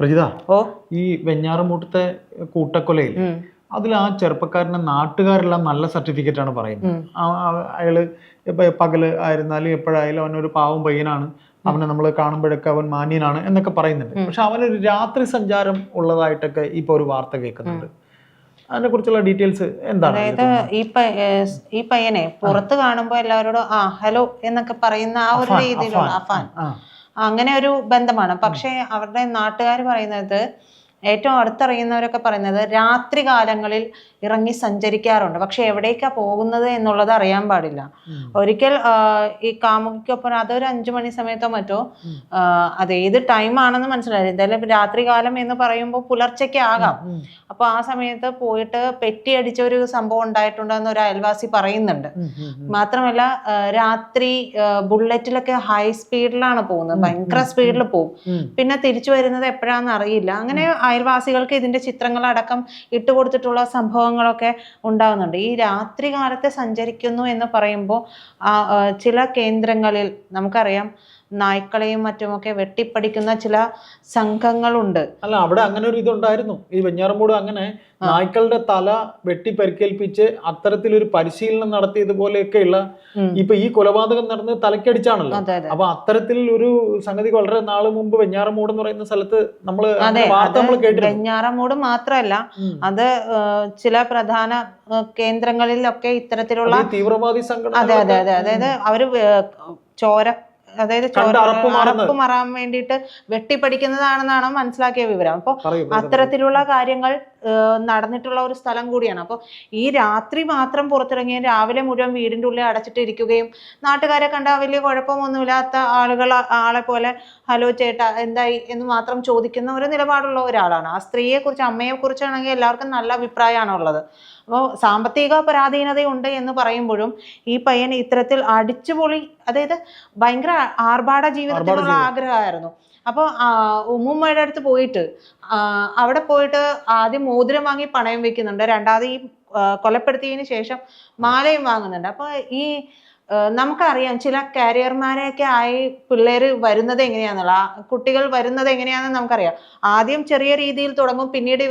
പ്രജിത, ഓ ഈ വെഞ്ഞാറമൂട്ടത്തെ കൂട്ടക്കൊലയിൽ അതിൽ ആ ചെറുപ്പക്കാരനെ നാട്ടുകാരെല്ലാം നല്ല സർട്ടിഫിക്കറ്റ് ആണ് പറയുന്നത്. അയാള് ഇപ്പൊ പകല് ആയിരുന്നാലും എപ്പോഴായാലും അവനൊരു പാവം പയ്യനാണ്, അവനെ നമ്മൾ കാണുമ്പോഴൊക്കെ അവൻ മാന്യനാണ് എന്നൊക്കെ പറയുന്നുണ്ട്. പക്ഷെ അവനൊരു രാത്രി സഞ്ചാരം ഉള്ളതായിട്ടൊക്കെ ഇപ്പൊ ഒരു വാർത്ത കേൾക്കുന്നുണ്ട്. അതിനെ കുറിച്ചുള്ള ഡീറ്റെയിൽസ് എന്താണ്? അതായത് ഈ പയ്യനെ പുറത്ത് കാണുമ്പോ എല്ലാവരോടും ഹലോ എന്നൊക്കെ പറയുന്ന ആ ഒരു രീതിയിലുള്ള അഫാൻ, അങ്ങനെ ഒരു ബന്ധമാണ്. പക്ഷെ അവരുടെ നാട്ടുകാർ പറയുന്നത്, ഏറ്റവും അടുത്തറിയുന്നവരൊക്കെ പറയുന്നത്, രാത്രി കാലങ്ങളിൽ ഇറങ്ങി സഞ്ചരിക്കാറുണ്ട്. പക്ഷെ എവിടേക്കാ പോകുന്നത് എന്നുള്ളത് അറിയാൻ പാടില്ല. ഒരിക്കൽ ഈ കാമുകിക്കൊപ്പം അതൊരു 5 മണി സമയത്തോ മറ്റോ, അത് ഏത് ടൈം ആണെന്ന് മനസ്സിലായില്ല, എന്തായാലും രാത്രി കാലം എന്ന് പറയുമ്പോൾ പുലർച്ചയ്ക്ക് ആകാം. അപ്പൊ ആ സമയത്ത് പോയിട്ട് പെറ്റി അടിച്ച ഒരു സംഭവം ഉണ്ടായിട്ടുണ്ടെന്ന് ഒരു അയൽവാസി പറയുന്നുണ്ട്. മാത്രമല്ല രാത്രി ബുള്ളറ്റിലൊക്കെ ഹൈ സ്പീഡിലാണ് പോകുന്നത്, ഭയങ്കര സ്പീഡിൽ പോകും. പിന്നെ തിരിച്ചു വരുന്നത് എപ്പോഴാന്ന് അറിയില്ല. അങ്ങനെ അയൽവാസികൾക്ക് ഇതിന്റെ ചിത്രങ്ങളടക്കം ഇട്ടുകൊടുത്തിട്ടുള്ള സംഭവങ്ങളൊക്കെ ഉണ്ടാകുന്നുണ്ട്. ഈ രാത്രി കാലത്തെ സഞ്ചരിക്കുന്നു എന്ന് പറയുമ്പോൾ ചില കേന്ദ്രങ്ങളിൽ നമുക്കറിയാം നായ്ക്കളെയും മറ്റുമൊക്കെ വെട്ടിപ്പടിക്കുന്ന ചില സംഘങ്ങളുണ്ട്. അല്ല, അവിടെ അങ്ങനെ ഒരു ഇതുണ്ടായിരുന്നു. ഈ വെഞ്ഞാറമൂട് അങ്ങനെ നായ്ക്കളുടെ തല വെട്ടി പരിക്കേൽപ്പിച്ച് അത്തരത്തിലൊരു പരിശീലനം നടത്തിയതുപോലെയൊക്കെയുള്ള, ഇപ്പൊ ഈ കൊലപാതകം നടന്നത് തലക്കടിച്ചാണല്ലോ. അപ്പൊ അത്തരത്തിൽ ഒരു സംഗതി വളരെ നാള് മുമ്പ് വെഞ്ഞാറമൂട് എന്ന് പറയുന്ന സ്ഥലത്ത് നമ്മൾ കേട്ടിട്ടുണ്ട്. വെഞ്ഞാറമൂട് മാത്രമല്ല, അത് ചില പ്രധാന കേന്ദ്രങ്ങളിലൊക്കെ ഇത്തരത്തിലുള്ള തീവ്രവാദി സംഘടന, അതായത് അവര് ചോര, അതായത് അറപ്പ് മാറാൻ വേണ്ടിയിട്ട് വെട്ടിപ്പടിക്കുന്നതാണെന്നാണ് മനസ്സിലാക്കിയ വിവരം. അപ്പൊ അത്തരത്തിലുള്ള കാര്യങ്ങൾ നടന്നിട്ടുള്ള ഒരു സ്ഥലം കൂടിയാണ്. അപ്പോൾ ഈ രാത്രി മാത്രം പുറത്തിറങ്ങിയ രാവിലെ മുഴുവൻ വീടിൻ്റെ ഉള്ളിൽ അടച്ചിട്ട് ഇരിക്കുകയും നാട്ടുകാരെ കണ്ടാൽ വലിയ കുഴപ്പമൊന്നുമില്ലാത്ത ആളെ പോലെ ഹലോ ചേട്ടാ എന്തായി എന്ന് മാത്രം ചോദിക്കുന്ന ഒരു നിലപാടുള്ള ഒരാളാണ്. ആ സ്ത്രീയെ കുറിച്ച്, അമ്മയെ കുറിച്ചാണെങ്കിൽ എല്ലാവർക്കും നല്ല അഭിപ്രായമാണ് ഉള്ളത്. അപ്പോൾ സാമ്പത്തിക പരാധീനതയുണ്ട് എന്ന് പറയുമ്പോഴും ഈ പയ്യൻ ഇത്തരത്തിൽ അടിച്ചുപൊളി, അതായത് ഭയങ്കര ആർഭാട ജീവിതത്തിനുള്ള ആഗ്രഹമായിരുന്നു. അപ്പോൾ ഉമ്മുമ്മയുടെ അടുത്ത് പോയിട്ട് അവിടെ പോയിട്ട് ആദ്യം മോതിരം വാങ്ങി പണയം വെക്കുന്നുണ്ട്, രണ്ടാമത് ഈ കൊലപ്പെടുത്തിയതിന് ശേഷം മാലയും വാങ്ങുന്നുണ്ട്. അപ്പോൾ ഈ നമുക്കറിയാം ചില കാരിയർമാരെയൊക്കെ ആയി പിള്ളേർ വരുന്നത് എങ്ങനെയാണെന്നുള്ള, കുട്ടികൾ വരുന്നത് എങ്ങനെയാണെന്ന് നമുക്കറിയാം. ആദ്യം ചെറിയ രീതിയിൽ തുടങ്ങും, പിന്നീട്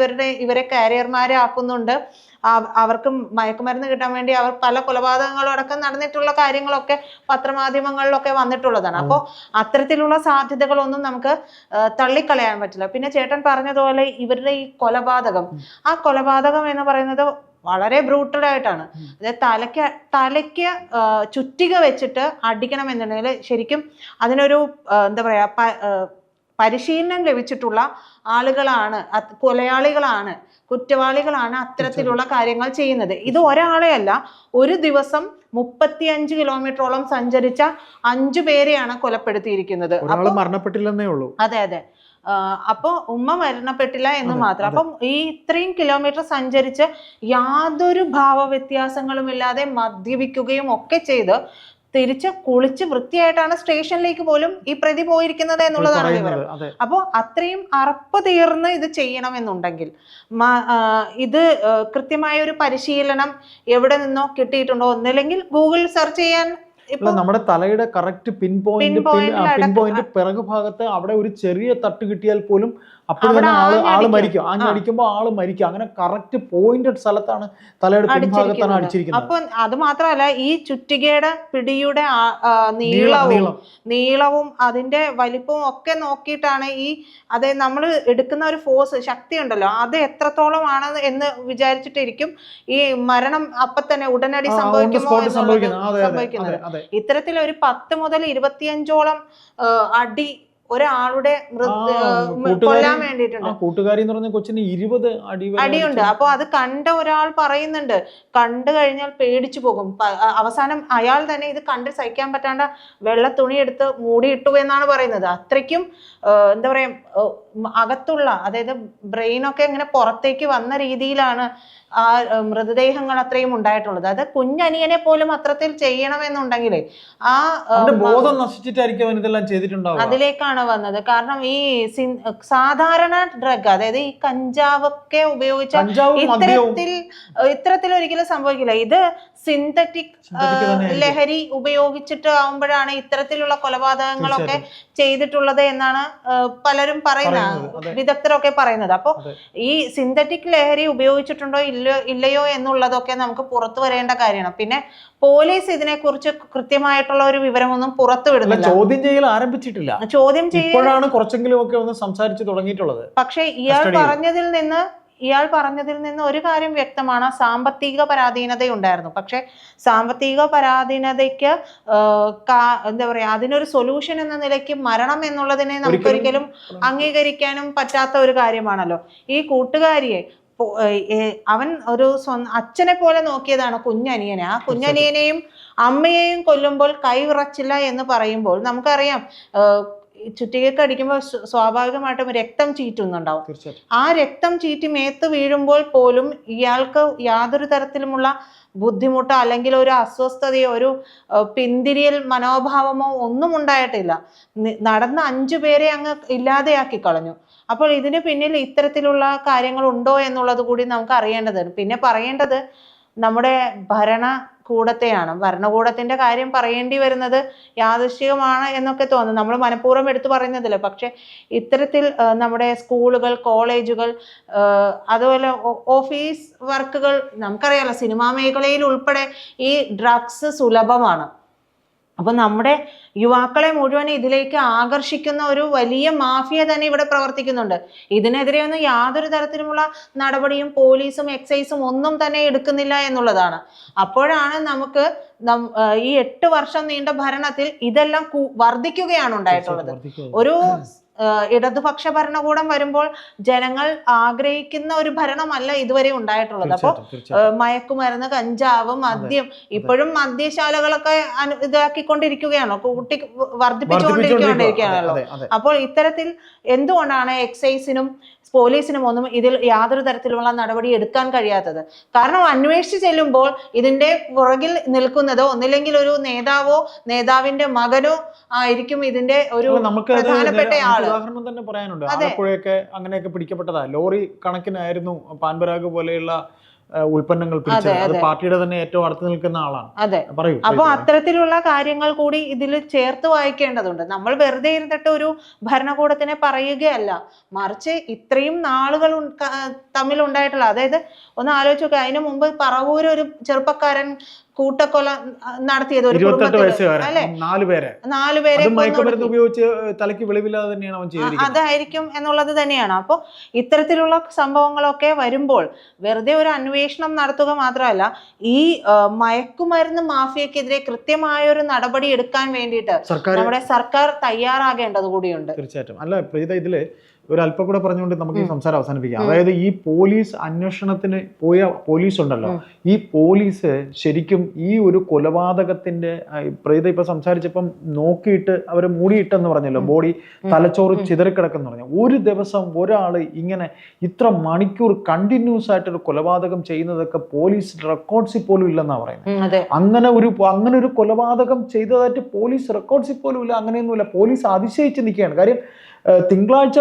ഇവരെ കാരിയർമാരെ ആക്കുന്നുണ്ട്. അവർക്ക് മയക്കുമരുന്ന് കിട്ടാൻ വേണ്ടി അവർ പല കൊലപാതകങ്ങളും അടക്കം നടന്നിട്ടുള്ള കാര്യങ്ങളൊക്കെ പത്രമാധ്യമങ്ങളിലൊക്കെ വന്നിട്ടുള്ളതാണ്. അപ്പോൾ അത്തരത്തിലുള്ള സാധ്യതകളൊന്നും നമുക്ക് തള്ളിക്കളയാൻ പറ്റില്ല. പിന്നെ ചേട്ടൻ പറഞ്ഞതുപോലെ ഇവരുടെ ഈ കൊലപാതകം, ആ കൊലപാതകം എന്ന് പറയുന്നത് വളരെ ബ്രൂട്ടലായിട്ടാണ്. അതായത് തലയ്ക്ക് ചുറ്റിക വെച്ചിട്ട് അടിക്കണം എന്നുണ്ടെങ്കിൽ ശരിക്കും അതിനൊരു എന്താ പറയാ, പരിശീലനം ലഭിച്ചിട്ടുള്ള ആളുകളാണ്, കൊലയാളികളാണ്, കുറ്റവാളികളാണ് അത്തരത്തിലുള്ള കാര്യങ്ങൾ ചെയ്യുന്നത്. ഇത് ഒരാളെ അല്ല, ഒരു ദിവസം 35 കിലോമീറ്ററോളം സഞ്ചരിച്ച 5 പേരെയാണ് കൊലപ്പെടുത്തിയിരിക്കുന്നത്. മരണപ്പെട്ടില്ലെന്നേ ഉള്ളൂ. അതെ. അപ്പോൾ ഉമ്മ മരണപ്പെട്ടില്ല എന്ന് മാത്രം. അപ്പം ഈ ഇത്രയും കിലോമീറ്റർ സഞ്ചരിച്ച് യാതൊരു ഭാവവ്യത്യാസങ്ങളും ഇല്ലാതെ മദ്യപിക്കുകയും ഒക്കെ ചെയ്ത് തിരിച്ച് കുളിച്ച് വൃത്തിയായിട്ടാണ് സ്റ്റേഷനിലേക്ക് പോലും ഈ പ്രതി പോയിരിക്കുന്നത് എന്നുള്ളതാണ് വിവരം. അപ്പോൾ അത്രയും അറപ്പ് തീർന്ന് ഇത് ചെയ്യണമെന്നുണ്ടെങ്കിൽ ഇത് കൃത്യമായ ഒരു പരിശീലനം എവിടെ നിന്നോ കിട്ടിയിട്ടുണ്ടോ, ഒന്നില്ലെങ്കിൽ ഗൂഗിൾ സെർച്ച് ചെയ്യാൻ. നമ്മുടെ തലയുടെ കറക്റ്റ് പിൻ പോയിന്റ് പിറകു ഭാഗത്ത് അവിടെ ഒരു ചെറിയ തട്ട് കിട്ടിയാൽ പോലും അപ്പോൾ ആള് മരിക്കും. അടിക്കുമ്പോൾ ആള് മരിക്കും. അങ്ങനെ കറക്റ്റ് പോയിന്റഡ് സ്ഥലത്താണ് തലയുടെ പിൻഭാഗത്താണ് അടിച്ചിരിക്കുന്നത്. അപ്പൊ അത് മാത്രമല്ല, ഈ ചുറ്റികയുടെ പിടിയുടെ നീളവും അതിന്റെ വലിപ്പവും ഒക്കെ നോക്കിയിട്ടാണ് അതായത് നമ്മൾ എടുക്കുന്ന ഒരു ഫോഴ്സ്, ശക്തി ഉണ്ടല്ലോ, അത് എത്രത്തോളമാണ് എന്ന് വിചാരിച്ചിട്ടിരിക്കും ഈ മരണം അപ്പൊ തന്നെ ഉടനടി സംഭവിക്കുന്നത്. ഇത്തരത്തിൽ ഒരു 10 മുതൽ 25ഓളം അടി ഒരാളുടെ കൊല്ലാൻ വേണ്ടിയിട്ടുണ്ട്. കൂട്ടുകാരി എന്ന് പറഞ്ഞ കൊച്ചിന് 20 അടിയുണ്ട്. അപ്പൊ അത് കണ്ട ഒരാൾ പറയുന്നുണ്ട്, കണ്ടു കഴിഞ്ഞാൽ പേടിച്ചു പോകും. അവസാനം അയാൾ തന്നെ ഇത് കണ്ട് സഹിക്കാൻ പറ്റാണ്ട് വെള്ള തുണി എടുത്ത് മൂടിയിട്ടു എന്നാണ് പറയുന്നത്. അത്രയ്ക്കും എന്താ പറയാ, അകത്തുള്ള, അതായത് ബ്രെയിനൊക്കെ ഇങ്ങനെ പുറത്തേക്ക് വന്ന രീതിയിലാണ് ആ മൃതദേഹങ്ങൾ അത്രയും ഉണ്ടായിട്ടുള്ളത്. അത് കുഞ്ഞനിയനെ പോലും അത്രത്തിൽ ചെയ്യണമെന്നുണ്ടെങ്കിൽ ആ ബോധം നശിച്ചിട്ടായിരിക്കും ഇതെല്ലാം ചെയ്തിട്ടുണ്ടാവുക. അതിലേക്കാണ് വന്നത്. കാരണം ഈ സാധാരണ ഡ്രഗ്, അതായത് ഈ കഞ്ചാവൊക്കെ ഉപയോഗിച്ച ഇത്തരത്തിൽ ഒരിക്കലും സംഭവിക്കില്ല. ഇത് സിന്തറ്റിക് ലഹരി ഉപയോഗിച്ചിട്ട് ആവുമ്പോഴാണ് ഇത്തരത്തിലുള്ള കൊലപാതകങ്ങളൊക്കെ ചെയ്തിട്ടുള്ളത് എന്നാണ് പലരും പറയുന്നത്. വിദഗ്ധരൊക്കെ പറയുന്നത്. അപ്പോൾ ഈ സിന്തറ്റിക് ലഹരി ഉപയോഗിച്ചിട്ടുണ്ടോ ഇല്ലയോ എന്നുള്ളതൊക്കെ നമുക്ക് പുറത്തു വരേണ്ട കാര്യമാണ്. പിന്നെ പോലീസ് ഇതിനെക്കുറിച്ച് കൃത്യമായിട്ടുള്ള ഒരു വിവരമൊന്നും പുറത്തു വിടുന്നില്ല. ചോദ്യം ചെയ്യൽ ആരംഭിച്ചിട്ടില്ല. ചോദ്യം ചെയ്യലാണ് കുറച്ചെങ്കിലും ഒക്കെ ഒന്ന് സംസാരിച്ചു തുടങ്ങിയിട്ടുള്ളത്. പക്ഷെ ഇയാൾ പറഞ്ഞതിൽ നിന്ന് ഒരു കാര്യം വ്യക്തമാണ്, സാമ്പത്തിക പരാധീനതയുണ്ടായിരുന്നു. പക്ഷെ സാമ്പത്തിക പരാധീനതയ്ക്ക് എന്താ പറയാ, അതിനൊരു സൊല്യൂഷൻ എന്ന നിലയ്ക്ക് മരണം എന്നുള്ളതിനെ നമുക്കൊരിക്കലും അംഗീകരിക്കാനും പറ്റാത്ത ഒരു കാര്യമാണല്ലോ. ഈ കൂട്ടുകാരിയെ അവൻ ഒരു അച്ഛനെ പോലെ നോക്കിയതാണ് കുഞ്ഞനിയനെ. ആ കുഞ്ഞനിയനെയും അമ്മയെയും കൊല്ലുമ്പോൾ കൈവിറച്ചില്ല എന്ന് പറയുമ്പോൾ നമുക്കറിയാം, ചുറ്റികയൊക്കെ അടിക്കുമ്പോൾ സ്വാഭാവികമായിട്ടും രക്തം ചീറ്റുന്നുണ്ടാവും. ആ രക്തം ചീറ്റി മേത്ത് വീഴുമ്പോൾ പോലും ഇയാൾക്ക് യാതൊരു തരത്തിലുമുള്ള ബുദ്ധിമുട്ടോ അല്ലെങ്കിൽ ഒരു അസ്വസ്ഥതയോ ഒരു പിന്തിരിയൽ മനോഭാവമോ ഒന്നും ഉണ്ടായിട്ടില്ല. നടന്ന 5 പേരെ അങ്ങ് ഇല്ലാതെയാക്കി കളഞ്ഞു. അപ്പോൾ ഇതിന് പിന്നിൽ ഇത്തരത്തിലുള്ള കാര്യങ്ങൾ ഉണ്ടോ എന്നുള്ളത് കൂടി നമുക്ക് അറിയേണ്ടതുണ്ട്. പിന്നെ പറയേണ്ടത് നമ്മുടെ ഭരണകൂടത്തെയാണ്. ഭരണകൂടത്തിന്റെ കാര്യം പറയേണ്ടി വരുന്നത് യാദൃശ്ചികമാണ് എന്നൊക്കെ തോന്നുന്നു. നമ്മൾ മനഃപൂർവ്വം എടുത്തു പറയുന്നതില്ല. പക്ഷെ ഇത്തരത്തിൽ നമ്മുടെ സ്കൂളുകൾ, കോളേജുകൾ, അതുപോലെ ഓഫീസ് വർക്കുകൾ, നമുക്കറിയാലോ സിനിമാ മേഖലയിൽ ഉൾപ്പെടെ ഈ ഡ്രഗ്സ് സുലഭമാണ്. അപ്പൊ നമ്മുടെ യുവാക്കളെ മുഴുവൻ ഇതിലേക്ക് ആകർഷിക്കുന്ന ഒരു വലിയ മാഫിയ തന്നെ ഇവിടെ പ്രവർത്തിക്കുന്നുണ്ട്. ഇതിനെതിരെ ഒന്നും യാതൊരു തരത്തിലുമുള്ള നടപടിയും പോലീസും എക്സൈസും ഒന്നും തന്നെ എടുക്കുന്നില്ല എന്നുള്ളതാണ്. അപ്പോഴാണ് നമുക്ക് ഈ 8 വർഷം നീണ്ട ഭരണത്തിൽ ഇതെല്ലാം വർദ്ധിക്കുകയാണ് ഉണ്ടായിട്ടുള്ളത്. ഒരു ഇടതുപക്ഷ ഭരണകൂടം വരുമ്പോൾ ജനങ്ങൾ ആഗ്രഹിക്കുന്ന ഒരു ഭരണമല്ല ഇതുവരെ ഉണ്ടായിട്ടുള്ളത്. അപ്പോൾ മയക്കുമരുന്ന്, കഞ്ചാവ്, മദ്യം, ഇപ്പോഴും മദ്യശാലകളൊക്കെ ഇതാക്കിക്കൊണ്ടിരിക്കുകയാണോ, വർദ്ധിപ്പിച്ചുകൊണ്ടിരിക്കുകയാണല്ലോ. അപ്പോൾ ഇത്തരത്തിൽ എന്തുകൊണ്ടാണ് എക്സൈസിനും പോലീസിനും ഒന്നും ഇതിൽ യാതൊരു തരത്തിലുള്ള നടപടി എടുക്കാൻ കഴിയാത്തത്? കാരണം അന്വേഷിച്ച് ചെല്ലുമ്പോൾ ഇതിന്റെ പുറകിൽ നിൽക്കുന്നത് ഒന്നില്ലെങ്കിൽ ഒരു നേതാവോ നേതാവിന്റെ മകനോ ആയിരിക്കും ഇതിന്റെ ഒരു പ്രധാനപ്പെട്ട ആള്. ഉദാഹരണം തന്നെ പറയാനുണ്ട്. ആലപ്പുഴയൊക്കെ അങ്ങനെയൊക്കെ പിടിക്കപ്പെട്ടതാ. ലോറി കണക്കിനായിരുന്നു പാൻപരാഗ് പോലെയുള്ള ഉൽപ്പന്നങ്ങൾ പിടിച്ചത്. അത് പാർട്ടിയുടെ തന്നെ ഏറ്റവും അടുത്ത് നിൽക്കുന്ന ആളാണ്. അതെ, അപ്പൊ അത്തരത്തിലുള്ള കാര്യങ്ങൾ കൂടി ഇതിൽ ചേർത്ത് വായിക്കേണ്ടതുണ്ട്. നമ്മൾ വെറുതെ ഇരുന്നിട്ട് ഒരു ഭരണകൂടത്തിനെ പറയുകയല്ല, മറിച്ച് ഇത്രയും നാളുകൾ തമ്മിൽ ഉണ്ടായിട്ടുള്ള, അതായത് ഒന്ന് ആലോചിച്ച് നോക്കുക, അതിനു മുമ്പ് പറവൂർ ഒരു ചെറുപ്പക്കാരൻ കൂട്ടക്കൊല നടത്തിയത് ഒരു അതായിരിക്കും എന്നുള്ളത് തന്നെയാണ്. അപ്പോൾ ഇത്തരത്തിലുള്ള സംഭവങ്ങളൊക്കെ വരുമ്പോൾ വെറുതെ ഒരു അന്വേഷണം നടത്തുക മാത്രമല്ല, ഈ മയക്കുമരുന്ന് മാഫിയക്കെതിരെ കൃത്യമായ ഒരു നടപടി എടുക്കാൻ വേണ്ടിയിട്ട് നമ്മുടെ സർക്കാർ തയ്യാറാകേണ്ടത് കൂടിയുണ്ട്. തീർച്ചയായിട്ടും. അല്ല പ്രീത, ഇതില് ഒരു അല്പം കൂടെ പറഞ്ഞുകൊണ്ട് നമുക്ക് ഈ സംസാരം അവസാനിപ്പിക്കാം. അതായത് ഈ പോലീസ് അന്വേഷണത്തിന് പോയ പോലീസ് ഉണ്ടല്ലോ, ഈ പോലീസ് ശരിക്കും ഈ ഒരു കൊലപാതകത്തിന്റെ പ്രീത ഇപ്പൊ സംസാരിച്ചപ്പം നോക്കിയിട്ട് അവർ മൂടിയിട്ടെന്ന് പറഞ്ഞല്ലോ, ബോഡി തലച്ചോറ് ചിതറിക്കിടക്കെന്ന് പറഞ്ഞു. ഒരു ദിവസം ഒരാള് ഇങ്ങനെ ഇത്ര മണിക്കൂർ കണ്ടിന്യൂസ് ആയിട്ടൊരു കൊലപാതകം ചെയ്യുന്നതൊക്കെ പോലീസ് റെക്കോർഡ്സിൽ പോലും ഇല്ലെന്നാ പറയുന്നത്. അങ്ങനെ ഒരു കൊലപാതകം ചെയ്തതായിട്ട് പോലീസ് റെക്കോർഡ്സിൽ പോലും ഇല്ല. അങ്ങനെയൊന്നുമില്ല. പോലീസ് അതിശയിച്ച് നിൽക്കുകയാണ്. കാര്യം തിങ്കളാഴ്ച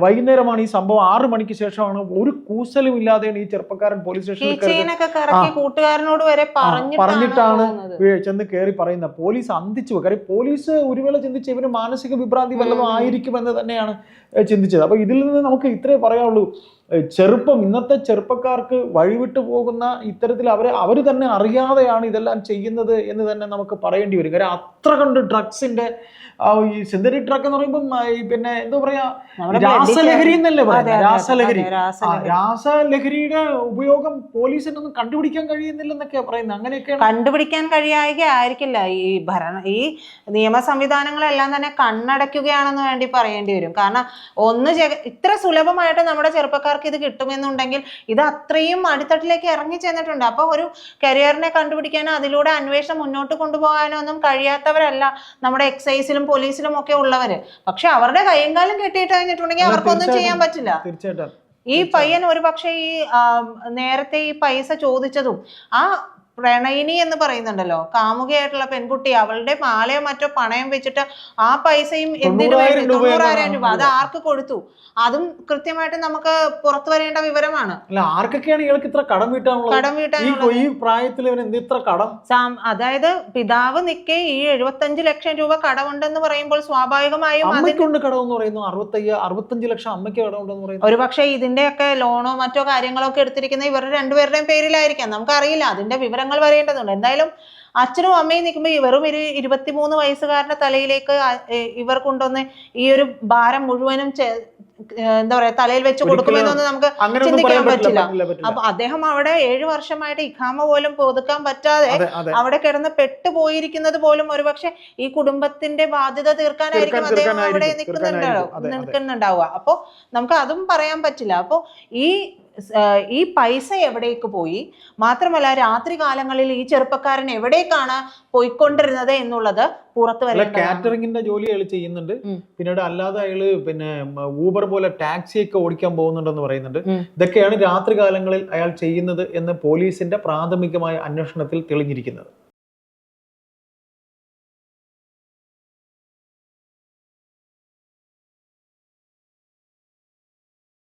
വൈകുന്നേരമാണ് ഈ സംഭവം. 6 മണിക്ക് ശേഷമാണ്. ഒരു കൂസലും ഇല്ലാതെയാണ് ഈ ചെറുപ്പക്കാരൻ പോലീസ് സ്റ്റേഷനിൽ പറഞ്ഞിട്ടാണ് ചെന്ന് കയറി പറയുന്നത്. പോലീസ് അന്തിച്ചു. കാര്യം പോലീസ് ഒരു വേള ചിന്തിച്ച് ഇവന് മാനസിക വിഭ്രാന്തി വല്ലതും ആയിരിക്കുമെന്ന് തന്നെയാണ് ചിന്തിച്ചത്. അപ്പൊ ഇതിൽ നിന്ന് നമുക്ക് ഇത്രേ പറയാനുള്ളൂ. ഇന്നത്തെ ചെറുപ്പക്കാർക്ക് വഴിവിട്ടു പോകുന്ന ഇത്തരത്തിൽ അവർ തന്നെ അറിയാതെയാണ് ഇതെല്ലാം ചെയ്യുന്നത് എന്ന് തന്നെ നമുക്ക് പറയേണ്ടി വരും. കാര്യം അത്ര കണ്ട് ഡ്രഗ്സിന്റെ ഈ സിന്തറ്റിക് ഡ്രഗ് എന്ന് പറയുമ്പോൾ പിന്നെ എന്താ പറയാ, രാസലഹരി എന്നല്ലേ പറയുന്നത്. രാസലഹരിയുടെ ഉപയോഗം പോലീസിനൊന്നും കണ്ടുപിടിക്കാൻ കഴിയുന്നില്ലെന്നൊക്കെയാ പറയുന്നത്. അങ്ങനെയൊക്കെ കണ്ടുപിടിക്കാൻ കഴിയാതെ ആയിരിക്കില്ല. ഈ നിയമ സംവിധാനങ്ങളെല്ലാം തന്നെ കണ്ണടയ്ക്കുകയാണെന്ന് വേണ്ടി പറയേണ്ടി വരും. കാരണം ഇത്ര സുലഭമായിട്ട് നമ്മുടെ ചെറുപ്പക്കാർക്ക് ഇത് കിട്ടുമെന്നുണ്ടെങ്കിൽ ഇത് അത്രയും അടിത്തട്ടിലേക്ക് ഇറങ്ങി ചെന്നിട്ടുണ്ട്. അപ്പൊ ഒരു കരിയറിനെ കണ്ടുപിടിക്കാനോ അതിലൂടെ അന്വേഷണം മുന്നോട്ട് കൊണ്ടുപോകാനോ ഒന്നും കഴിയാത്തവരല്ല നമ്മുടെ എക്സൈസിലും പോലീസിലും ഒക്കെ ഉള്ളവര്. പക്ഷെ അവരുടെ കയ്യും കാലം കെട്ടിയിട്ട് കഴിഞ്ഞിട്ടുണ്ടെങ്കിൽ അവർക്കൊന്നും ചെയ്യാൻ പറ്റില്ല. തീർച്ചയായിട്ടും. ഈ പയ്യൻ ഒരു പക്ഷെ ഈ നേരത്തെ ഈ പൈസ ചോദിച്ചതും ആ പ്രണയിനി എന്ന് പറയുന്നുണ്ടല്ലോ, കാമുകയായിട്ടുള്ള പെൺകുട്ടി, അവളുടെ മാലയോ മറ്റോ പണയം വെച്ചിട്ട് ആ പൈസയും എന്തിനു വേണ്ടി 90,000 രൂപ അത് ആർക്ക് കൊടുത്തു, അതും കൃത്യമായിട്ട് നമുക്ക് പുറത്തു വരേണ്ട വിവരമാണ്. അല്ല, ആർക്കൊക്കെയാണ് ഇയാൾക്ക് ഇത്ര കടം വീട്ടാനുള്ളത്? ഈ പ്രായത്തിൽ ഇത്ര കടം? അതായത് പിതാവ് നിൽക്കെ ഈ 75 ലക്ഷം രൂപ കടമുണ്ടെന്ന് പറയുമ്പോൾ സ്വാഭാവികമായും അമ്മയ്ക്കുണ്ട് കടമെന്ന് പറയുന്നു. 65 ലക്ഷം അമ്മയ്ക്ക് കടമുണ്ടെന്ന് പറയുന്നു. ഒരു പക്ഷേ ഇതിന്റെയൊക്കെ ലോണോ മറ്റോ കാര്യങ്ങളോ ഒക്കെ എടുത്തിരിക്കുന്ന ഇവരുടെ രണ്ടുപേരുടെയും പേരിലായിരിക്കാം, നമുക്കറിയില്ല. അതിന്റെ വിവരങ്ങൾ വരേണ്ടതുണ്ട്. എന്തായാലും അച്ഛനും അമ്മയും നിൽക്കുമ്പോൾ വെറും ഒരു 23 വയസ്സുകാരന്റെ തലയിലേക്ക് ഇവർ കൊണ്ടുവന്ന് ഈ ഒരു ഭാരം മുഴുവനും എന്താ പറയാ തലയിൽ വെച്ച് കൊടുക്കുമെന്നൊന്നും നമുക്ക് ചിന്തിക്കാൻ പറ്റില്ല. അപ്പൊ അദ്ദേഹം അവിടെ 7 വർഷമായിട്ട് ഇഖാമ പോലും പുതുക്കാൻ പറ്റാതെ അവിടെ കിടന്ന് പെട്ടുപോയിരിക്കുന്നത് പോലും ഒരുപക്ഷെ ഈ കുടുംബത്തിന്റെ ബാധ്യത തീർക്കാനായിരിക്കും അദ്ദേഹം അവിടെ നിൽക്കുന്നുണ്ടാവുക. അപ്പൊ നമുക്ക് അതും പറയാൻ പറ്റില്ല. അപ്പൊ ഈ പൈസ എവിടേക്ക് പോയി, മാത്രമല്ല രാത്രി കാലങ്ങളിൽ ഈ ചെറുപ്പക്കാരൻ എവിടേക്കാണ് പോയിക്കൊണ്ടിരുന്നത് എന്നുള്ളത് പുറത്തു വരെ. കാറ്ററിംഗിന്റെ ജോലി അയാൾ ചെയ്യുന്നുണ്ട്, പിന്നീട് അല്ലാതെ അയാള് പിന്നെ ഊബർ പോലെ ടാക്സി ഒക്കെ ഓടിക്കാൻ പോകുന്നുണ്ടെന്ന് പറയുന്നുണ്ട്. ഇതൊക്കെയാണ് രാത്രി കാലങ്ങളിൽ അയാൾ ചെയ്യുന്നത് എന്ന് പോലീസിന്റെ പ്രാഥമികമായ അന്വേഷണത്തിൽ തെളിഞ്ഞിരിക്കുന്നത്.